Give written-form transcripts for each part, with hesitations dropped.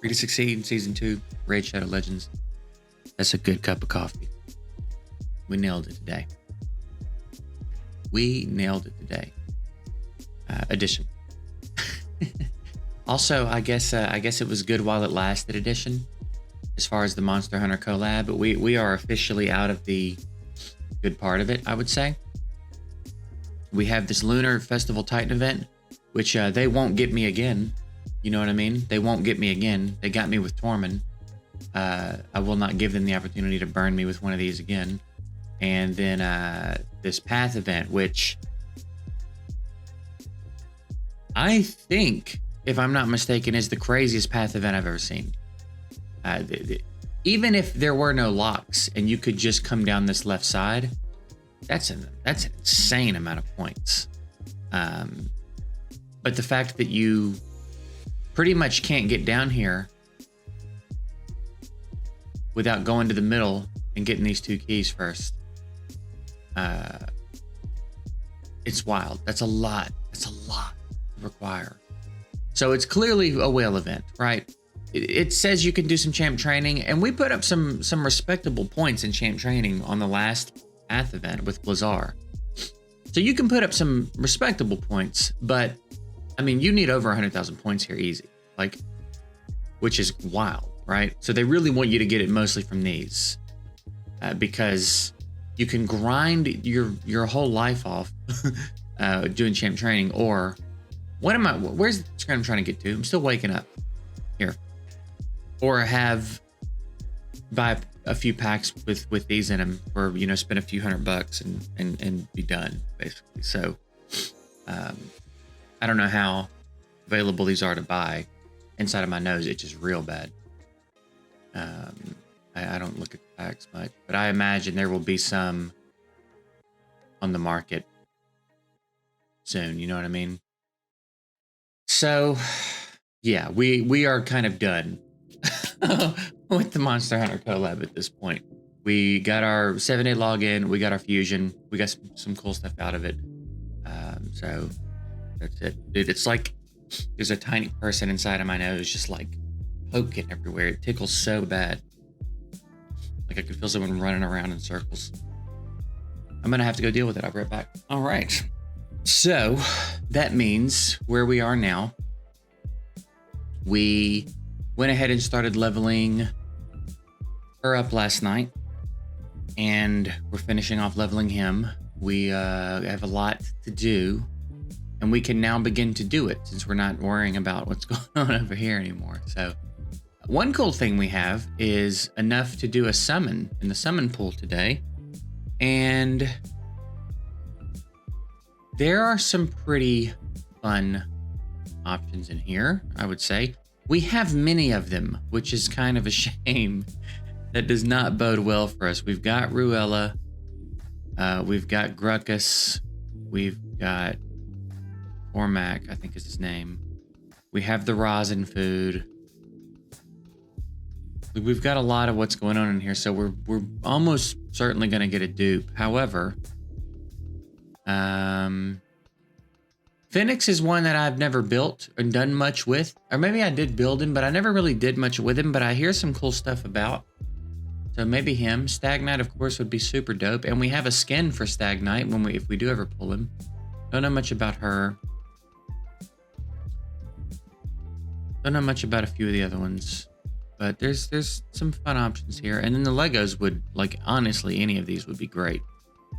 Free to Succeed, Season 2, Raid Shadow Legends. That's a good cup of coffee. We nailed it today. We nailed it today. Edition. Also, I guess it was good while it lasted edition, as far as the Monster Hunter collab, but we are officially out of the good part of it, I would say. We have this Lunar Festival Titan event, which they won't get me again. You know what I mean? They won't get me again. They got me with Tormund. I will not give them the opportunity to burn me with one of these again. And then this Path event, which I think, if I'm not mistaken, is the craziest Path event I've ever seen. Even if there were no locks and you could just come down this left side, that's an insane amount of points. But the fact that you pretty much can't get down here without going to the middle and getting these 2 keys first. It's wild. That's a lot. That's a lot to require. So it's clearly a whale event, right? It says you can do some champ training, and we put up some respectable points in champ training on the last Path event with Blizzard. So you can put up some respectable points, but I mean, you need over 100,000 points here easy, like, which is wild, right? So they really want you to get it mostly from these, because you can grind your whole life off doing champ training. Or where's the screen I'm trying to get to? I'm still waking up here. Or buy a few packs with these in them, or, you know, spend a few $100 and be done, basically. So I don't know how available these are to buy. Inside of my nose itches real bad. I don't look at the packs much, but I imagine there will be some on the market soon, you know what I mean? So yeah, we are kind of done with the Monster Hunter collab at this point. We got our 7-day login, we got our fusion, we got some cool stuff out of it. So that's it. Dude, it's like there's a tiny person inside of my nose just like poking everywhere. It tickles so bad. Like I could feel someone running around in circles. I'm gonna have to go deal with it. I'll be right back. All right. So that means where we are now, we went ahead and started leveling her up last night, and we're finishing off leveling him. We have a lot to do, and we can now begin to do it since we're not worrying about what's going on over here anymore. So one cool thing we have is enough to do a summon in the summon pool today, and there are some pretty fun options in here, I would say. We have many of them, which is kind of a shame. That does not bode well for us. We've got Ruella, we've got Gruckus, we've got Cormac, I think is his name. We have the rosin food. We've got a lot of what's going on in here, so we're almost certainly going to get a dupe. However, Phoenix is one that I've never built and done much with, or maybe I did build him, but I never really did much with him. But I hear some cool stuff about, so maybe him. Stag Knight, of course, would be super dope, and we have a skin for Stag Knight if we do ever pull him. Don't know much about her. Don't know much about a few of the other ones. But there's some fun options here. And then the Legos would, like, honestly, any of these would be great.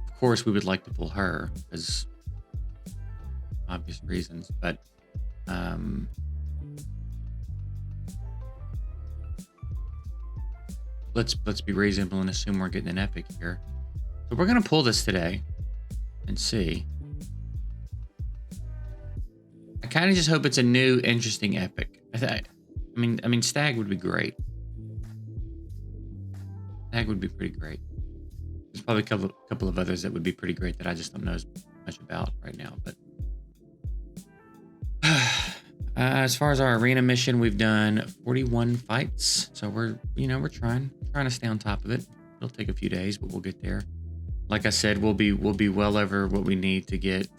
Of course, we would like to pull her, because obvious reasons. But let's be reasonable and assume we're getting an epic here. So we're gonna pull this today and see. I kind of just hope it's a new, interesting epic. I mean, Stag would be great. Stag would be pretty great. There's probably a couple of others that would be pretty great that I just don't know as much about right now. But as far as our arena mission, we've done 41 fights. So we're trying to stay on top of it. It'll take a few days, but we'll get there. Like I said, we'll be well over what we need to get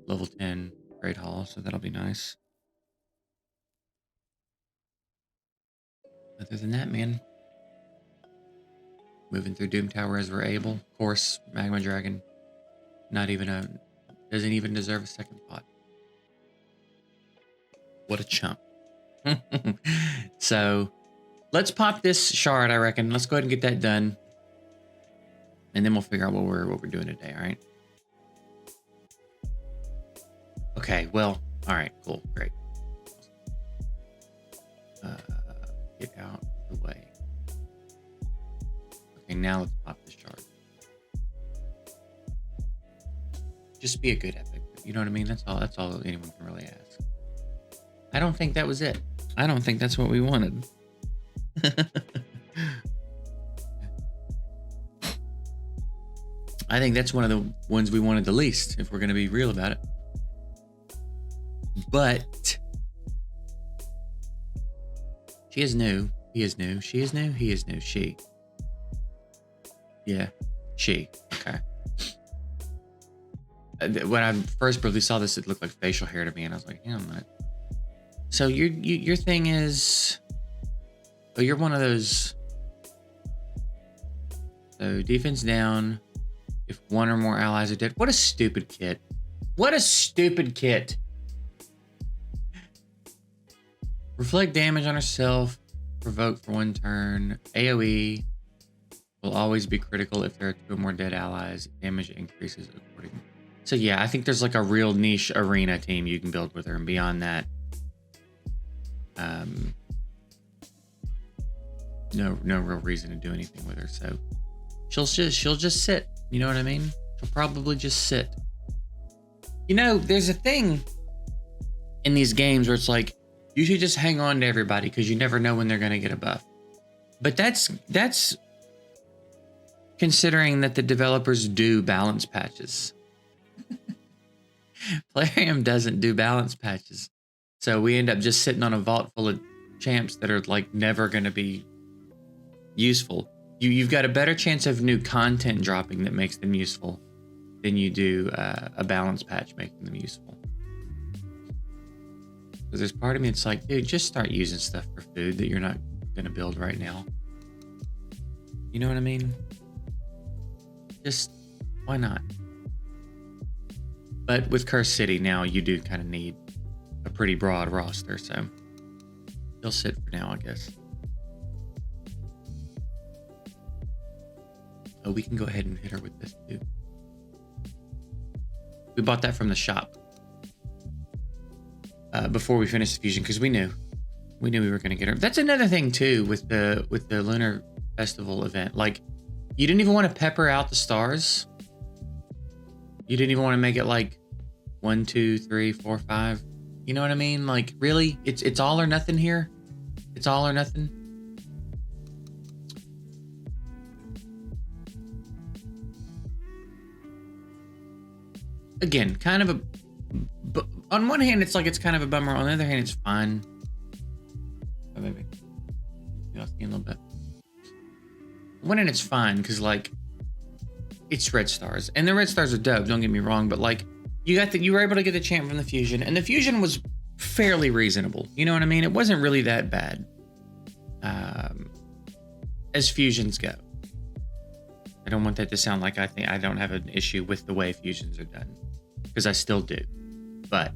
level 10 Great Hall, so that'll be nice. Other than that, man, moving through Doom Tower as we're able. Of course, Magma Dragon, doesn't even deserve a second thought. What a chump. So let's pop this shard, I reckon. Let's go ahead and get that done. And then we'll figure out what we're doing today, all right? Okay, well, all right, cool, great. Get out of the way. Okay, now let's pop this shard. Just be a good epic. You know what I mean? That's all anyone can really ask. I don't think that was it. I don't think that's what we wanted. I think that's one of the ones we wanted the least, if we're going to be real about it. But she is new. He is new. She is new. He is new. She. Yeah. She. Okay. When I first briefly saw this, it looked like facial hair to me, and I was like, "Hang on a minute." So your thing is, oh, you're one of those. So defense down if one or more allies are dead. What a stupid kit. What a stupid kit. Reflect damage on herself. Provoke for 1 turn. AoE will always be critical if there are 2 or more dead allies. Damage increases accordingly. So yeah, I think there's like a real niche arena team you can build with her, and beyond that, no real reason to do anything with her. So she'll just sit. You know what I mean? She'll probably just sit. You know, there's a thing in these games where it's like you should just hang on to everybody because you never know when they're gonna get a buff. But that's considering that the developers do balance patches. Plarium doesn't do balance patches. So we end up just sitting on a vault full of champs that are like never going to be useful. You've got a better chance of new content dropping that makes them useful than you do a balance patch making them useful. So there's part of me that's like, dude, just start using stuff for food that you're not going to build right now. You know what I mean? Just, why not? But with Curse City now, you do kind of need a pretty broad roster, so he'll sit for now, I guess. Oh, we can go ahead and hit her with this too. We bought that from the shop before we finished the fusion because we knew we were going to get her. That's another thing too with the Lunar Festival event. Like, you didn't even want to pepper out the stars. You didn't even want to make it like 1, 2, 3, 4, 5. You know what I mean? Like, really? It's all or nothing here? It's all or nothing? Again, kind of on one hand, it's like it's kind of a bummer. On the other hand, it's fine. Oh, baby. You lost me a little bit. On one hand, it's fine because, like, it's red stars, and the red stars are dope. Don't get me wrong, but like you were able to get the champ from the fusion, and the fusion was fairly reasonable. You know what I mean? It wasn't really that bad, as fusions go. I don't want that to sound like I don't have an issue with the way fusions are done, because I still do. But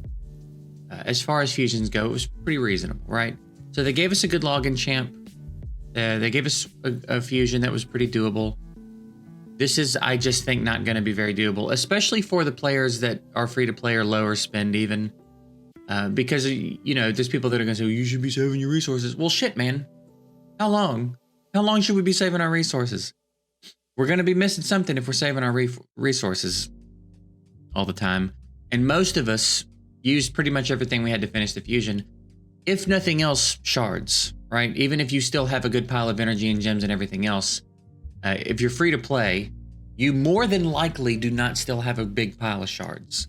as far as fusions go, it was pretty reasonable, right? So they gave us a good login champ. They gave us a fusion that was pretty doable. This is, I just think, not going to be very doable, especially for the players that are free to play or lower spend even. Because, you know, there's people that are going to say, you should be saving your resources. Well, shit, man. How long? How long should we be saving our resources? We're going to be missing something if we're saving our resources all the time. And most of us used pretty much everything we had to finish the fusion. If nothing else, shards, right? Even if you still have a good pile of energy and gems and everything else, if you're free to play, you more than likely do not still have a big pile of shards.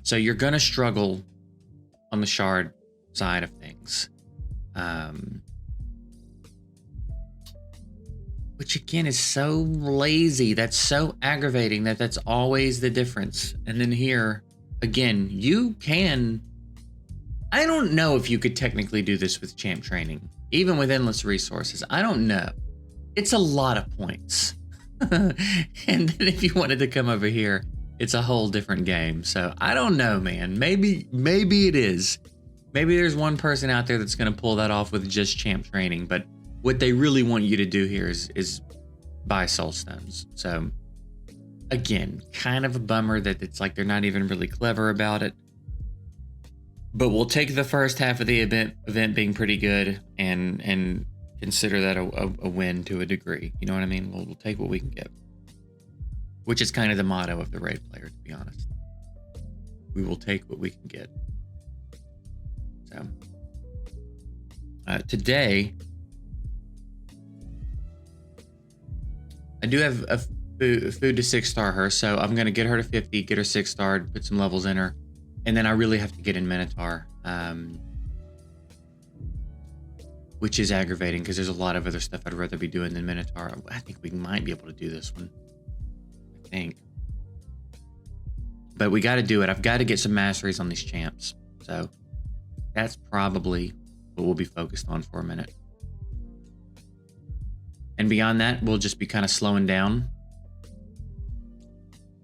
So you're going to struggle on the shard side of things. Which again is so lazy. That's so aggravating that's always the difference. And then here, again, you can... I don't know if you could technically do this with champ training. even with endless resources. I don't know. It's a lot of points. And then if you wanted to come over here, it's a whole different game. So I don't know, man. Maybe it is. Maybe there's one person out there that's going to pull that off with just champ training. But what they really want you to do here is buy soul stones. So again, kind of a bummer that it's like they're not even really clever about it. But we'll take the first half of the event being pretty good and consider that a win to a degree. You know what I mean? We'll take what we can get, which is kind of the motto of the raid player, to be honest. We will take what we can get. So today, I do have a food to 6-star her, so I'm gonna get her to 50, get her 6-star, put some levels in her, and then I really have to get in Minotaur, which is aggravating because there's a lot of other stuff I'd rather be doing than Minotaur. I think we might be able to do this one. I think, but we got to do it. I've got to get some masteries on these champs, so that's probably what we'll be focused on for a minute. And beyond that, we'll just be kind of slowing down,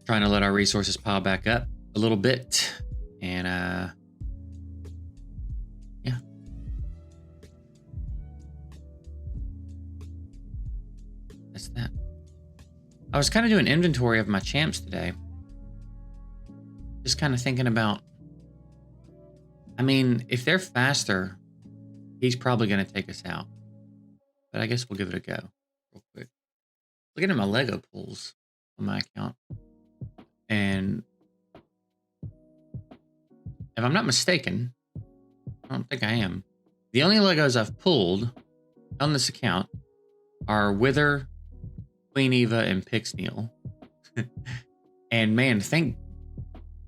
trying to let our resources pile back up a little bit. And yeah. That's that. I was kind of doing inventory of my champs today. Just kind of thinking about, I mean, if they're faster, he's probably going to take us out. But I guess we'll give it a go real quick. Looking at my Lego pools on my account. And if I'm not mistaken, I don't think I am. The only Legos I've pulled on this account are Wither, Queen Eva, and Pixneal. And man, thank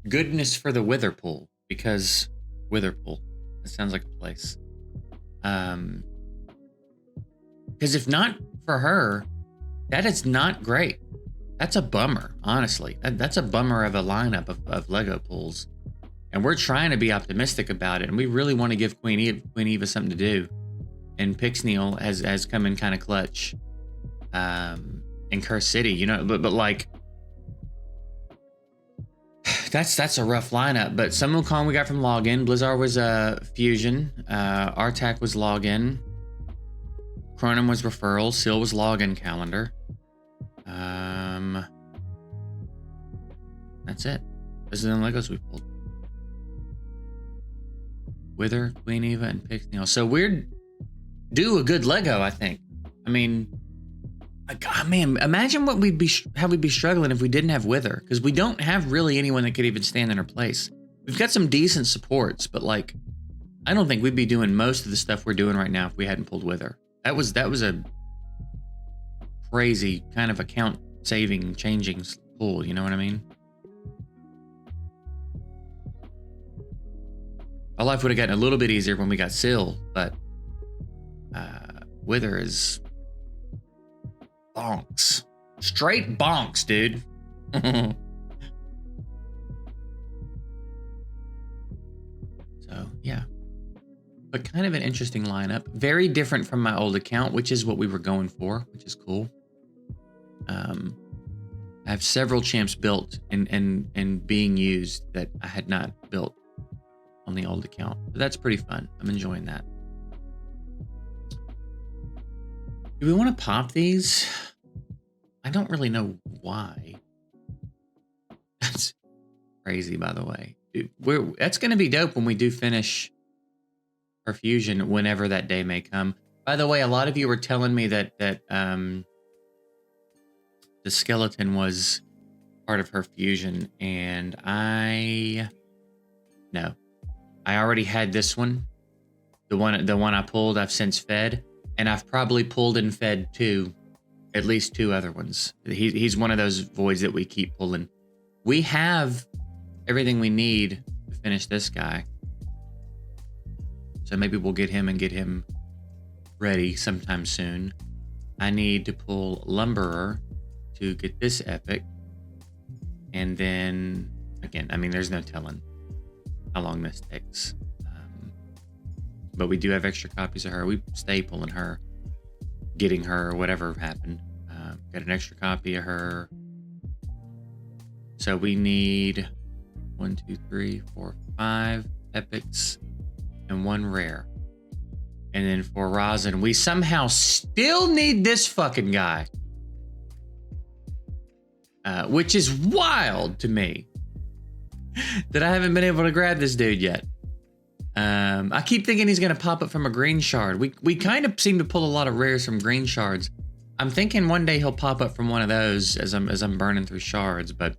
goodness for the Wither pool, because Wither pool, that sounds like a place. Because if not for her, that is not great. That's a bummer, honestly. That's a bummer of a lineup of Lego pools. And we're trying to be optimistic about it, and we really want to give Queen Eva something to do. And Pixneal has come in kind of clutch in Curse City, you know. But like, that's a rough lineup. But Sun Wukong we got from Login. Blizzard was Fusion. Artak was Login. Chronom was Referral. Seal was Login Calendar. That's it. Those are the Legos we pulled. Wither, Queen Eva, and Pixneal. So we're due a good Lego, I think. I mean, man, imagine how we'd be struggling if we didn't have Wither, because we don't have really anyone that could even stand in her place. We've got some decent supports, but like, I don't think we'd be doing most of the stuff we're doing right now if we hadn't pulled Wither. That was a crazy kind of account saving, changing pull. You know what I mean? Our life would have gotten a little bit easier when we got Syl, but Wither is bonks. Straight bonks, dude. So, yeah. But kind of an interesting lineup. Very different from my old account, which is what we were going for, which is cool. I have several champs built and being used that I had not built on the old account. So that's pretty fun. I'm enjoying that. Do we want to pop these? I don't really know why. That's crazy, by the way. That's going to be dope when we do finish our fusion, whenever that day may come. By the way, a lot of you were telling me that the skeleton was part of her fusion, and no. I already had this one. The one I pulled, I've since fed, and I've probably pulled and fed at least two other ones. He's one of those voids that we keep pulling. We have everything we need to finish this guy. So maybe we'll get him ready sometime soon. I need to pull Lumberer to get this epic. And then, again, I mean, there's no telling how long this takes. but we do have extra copies of her. We stay pulling her, getting her, whatever happened. Got an extra copy of her. So we need 1, 2, 3, 4, 5 epics and 1 rare. And then for Rosin, we somehow still need this fucking guy. Which is wild to me that I haven't been able to grab this dude yet. I keep thinking he's going to pop up from a green shard. We kind of seem to pull a lot of rares from green shards. I'm thinking one day he'll pop up from one of those as I'm burning through shards, but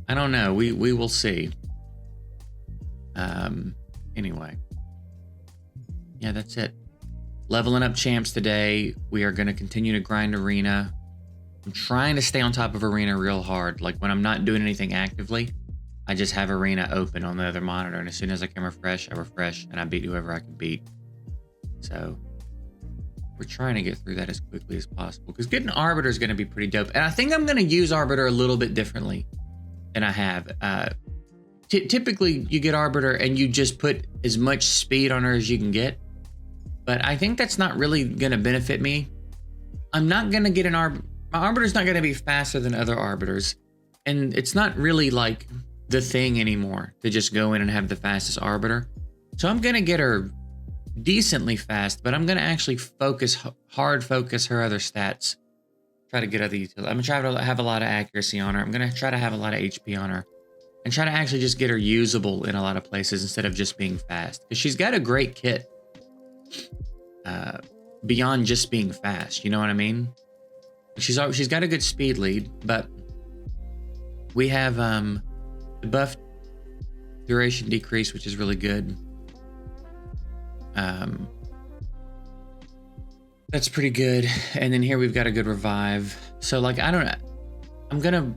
I don't know. We will see. Anyway. Yeah, that's it. Leveling up champs today. We are going to continue to grind arena. I'm trying to stay on top of arena real hard. Like when I'm not doing anything actively, I just have arena open on the other monitor. And as soon as I can refresh, I refresh and I beat whoever I can beat. So we're trying to get through that as quickly as possible because getting Arbiter is going to be pretty dope. And I think I'm going to use Arbiter a little bit differently than I have. Typically you get Arbiter and you just put as much speed on her as you can get. But I think that's not really going to benefit me. I'm not going to get an Arbiter. My Arbiter's not going to be faster than other Arbiters. And it's not really like the thing anymore to just go in and have the fastest Arbiter. So I'm going to get her decently fast, but I'm going to actually hard focus her other stats. Try to get other utility. I'm going to try to have a lot of accuracy on her. I'm going to try to have a lot of HP on her. And try to actually just get her usable in a lot of places instead of just being fast. Because she's got a great kit. Beyond just being fast, you know what I mean? She's got a good speed lead, but we have the buff duration decrease, which is really good. That's pretty good. And then here we've got a good revive. So like I'm gonna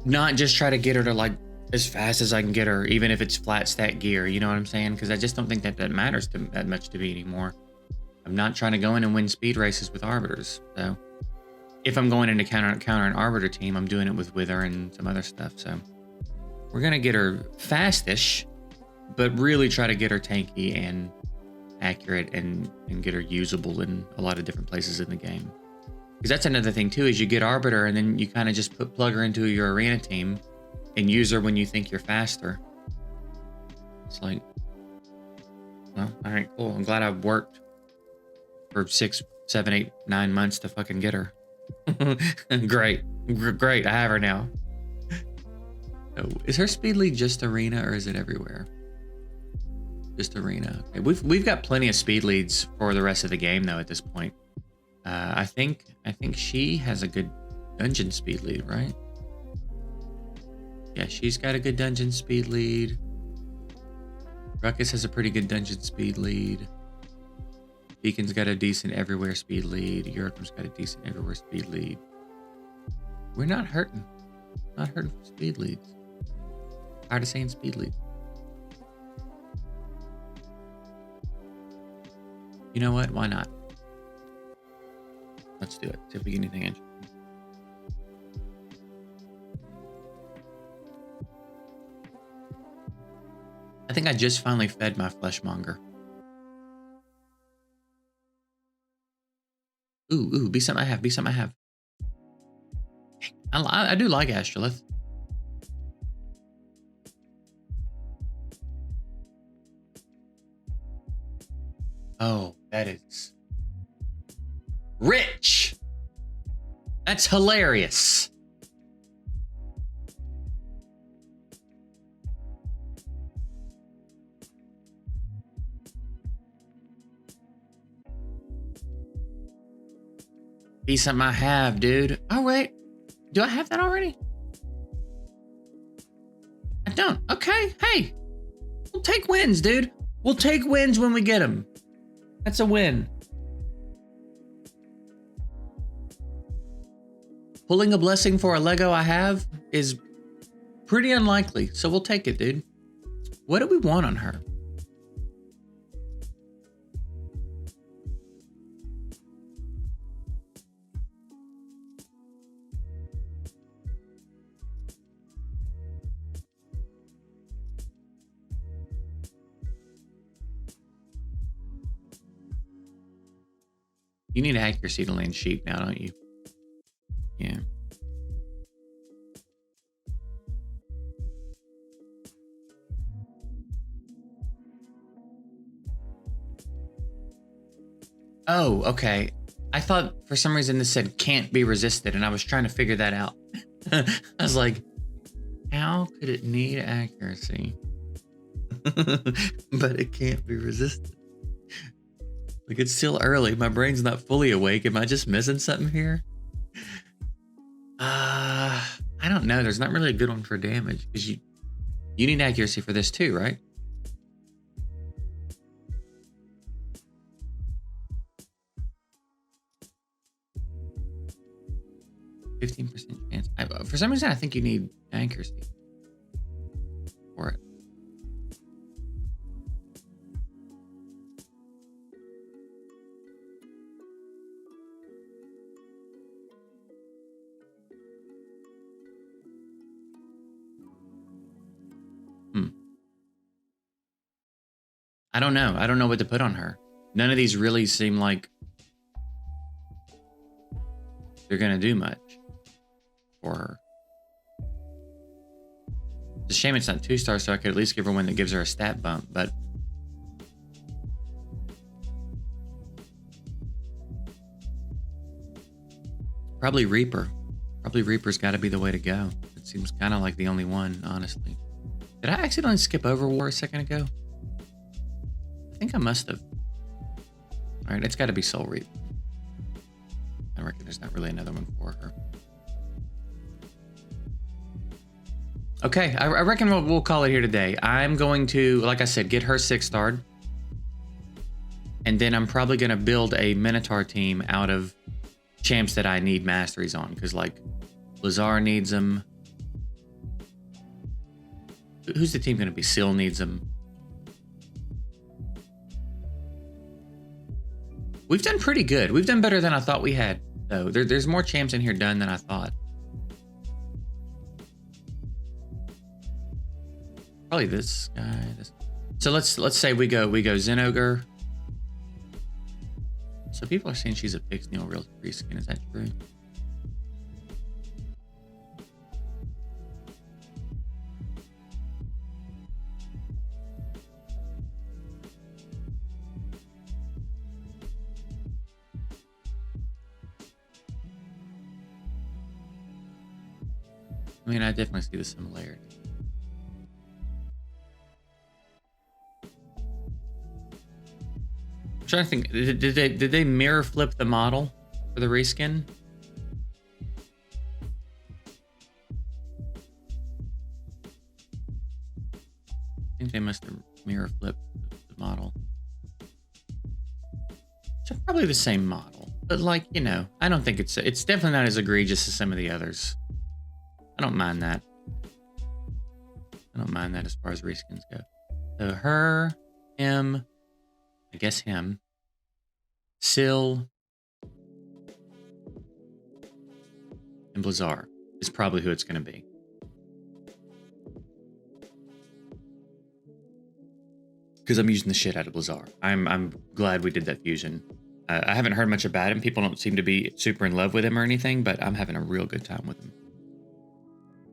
not just try to get her to like as fast as I can get her, even if it's flat stat gear, you know what I'm saying? Because I just don't think that matters that much to me anymore. I'm not trying to go in and win speed races with Arbiters. So if I'm going in to counter an Arbiter team, I'm doing it with Wither and some other stuff. So we're going to get her fastish, but really try to get her tanky and accurate and get her usable in a lot of different places in the game. Because that's another thing too, is you get Arbiter and then you kind of just plug her into your arena team and use her when you think you're faster. It's like, well, all right, cool. I'm glad I've worked for 6, 7, 8, 9 months to fucking get her. Great. I have her now. Oh, is her speed lead just arena or is it everywhere? Just arena. Okay. We've got plenty of speed leads for the rest of the game though at this point. I think she has a good dungeon speed lead, right? Yeah, she's got a good dungeon speed lead. Ruckus has a pretty good dungeon speed lead. Deacon's got a decent everywhere speed lead. Yurik's got a decent everywhere speed lead. We're not hurting. Not hurting for speed leads. Tired of saying speed lead. You know what? Why not? Let's do it. See if we get anything interesting. I think I just finally fed my fleshmonger. Ooh, be something I have. Be something I have. I do like Astrolith. Oh, that is rich. That's hilarious. Be something I have, dude. Oh, wait. Do I have that already? I don't. Okay. Hey, we'll take wins, dude. We'll take wins when we get them. That's a win. Pulling a blessing for a Lego I have is pretty unlikely, so we'll take it, dude. What do we want on her? You need accuracy to land sheep now, don't you? Yeah. Oh, okay. I thought for some reason this said can't be resisted, and I was trying to figure that out. I was like, how could it need accuracy? But it can't be resisted. Like, it's still early. My brain's not fully awake. Am I just missing something here? I don't know. There's not really a good one for damage because you need accuracy for this too, right? %15 chance. For some reason, I think you need accuracy for it. I don't know. I don't know what to put on her. None of these really seem like they're going to do much for her. It's a shame it's not 2 stars, so I could at least give her one that gives her a stat bump, but probably Reaper. Probably Reaper's got to be the way to go. It seems kind of like the only one, honestly. Did I accidentally skip over War a second ago? I think I must have. All right, it's got to be Soul Reap. I reckon there's not really another one for her. Okay, I reckon we'll call it here today. I'm going to, like I said, get her 6-starred. And then I'm probably going to build a Minotaur team out of champs that I need masteries on. Because, like, Lazar needs them. Who's the team going to be? Syl needs them. We've done pretty good. We've done better than I thought we had, though. There's more champs in here done than I thought. Probably this guy. So let's say we go Zenogre. So people are saying she's a Pixneal real reskin. Is that true? I mean, I definitely see the similarity. I'm trying to think. Did they mirror flip the model for the reskin? I think they must have mirror flipped the model. So probably the same model, but like, you know, I don't think it's definitely not as egregious as some of the others. I don't mind that. I don't mind that as far as reskins go. So her, him, I guess him, Syl, and Blazar is probably who it's going to be. Because I'm using the shit out of Blazar. I'm glad we did that fusion. I haven't heard much about him. People don't seem to be super in love with him or anything, but I'm having a real good time with him.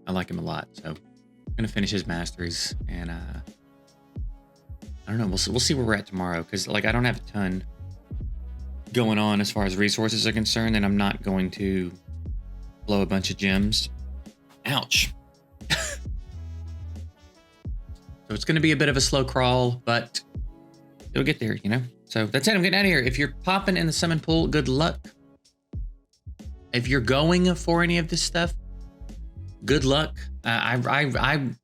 I like him a lot, so I'm gonna finish his masteries, and I don't know. We'll see where we're at tomorrow, because like I don't have a ton going on as far as resources are concerned, and I'm not going to blow a bunch of gems. Ouch. So it's gonna be a bit of a slow crawl, but it'll get there, you know. So that's it. I'm getting out of here. If you're popping in the summon pool, good luck. If you're going for any of this stuff, good luck. If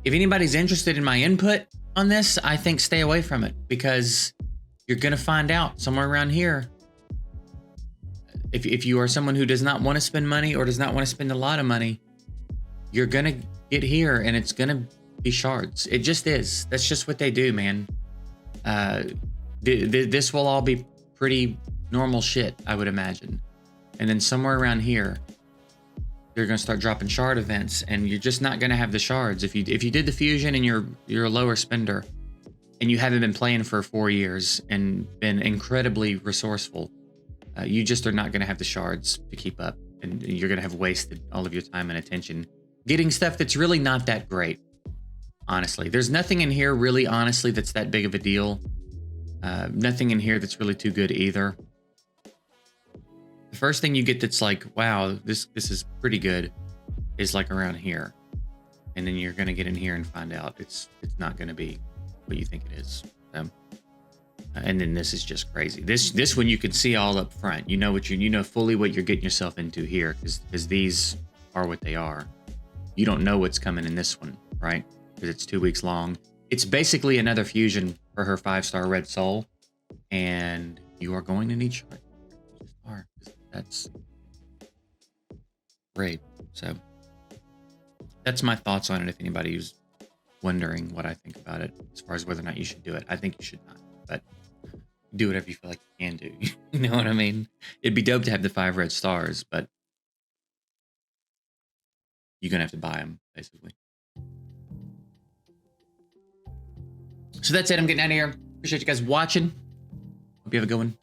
anybody's interested in my input on this, I think stay away from it, because you're gonna find out somewhere around here. If you are someone who does not want to spend money or does not want to spend a lot of money, you're gonna get here and it's gonna be shards. It just is. That's just what they do, man. This will all be pretty normal shit, I would imagine. And then somewhere around here, you're gonna start dropping shard events, and you're just not gonna have the shards. If you did the fusion and you're a lower spender, and you haven't been playing for 4 years and been incredibly resourceful, You just are not going to have the shards to keep up, and you're going to have wasted all of your time and attention getting stuff that's really not that great. Honestly, there's nothing in here really, honestly, that's that big of a deal. Nothing in here that's really too good either. The first thing you get that's like, wow, this is pretty good, is like around here, and then you're going to get in here and find out it's not going to be what you think it is. And then this is just crazy. This one you can see all up front. You know fully what you're getting yourself into here, because these are what they are. You don't know what's coming in this one, right? Because it's 2 weeks long. It's basically another fusion for her 5-star Red Soul, and you are going to need shard. You just are. That's great. So that's my thoughts on it. If anybody who's wondering what I think about it, as far as whether or not you should do it, I think you should not. But do whatever you feel like you can do. You know what I mean? It'd be dope to have the 5 red stars, but you're gonna have to buy them, basically. So that's it. I'm getting out of here. Appreciate you guys watching. Hope you have a good one.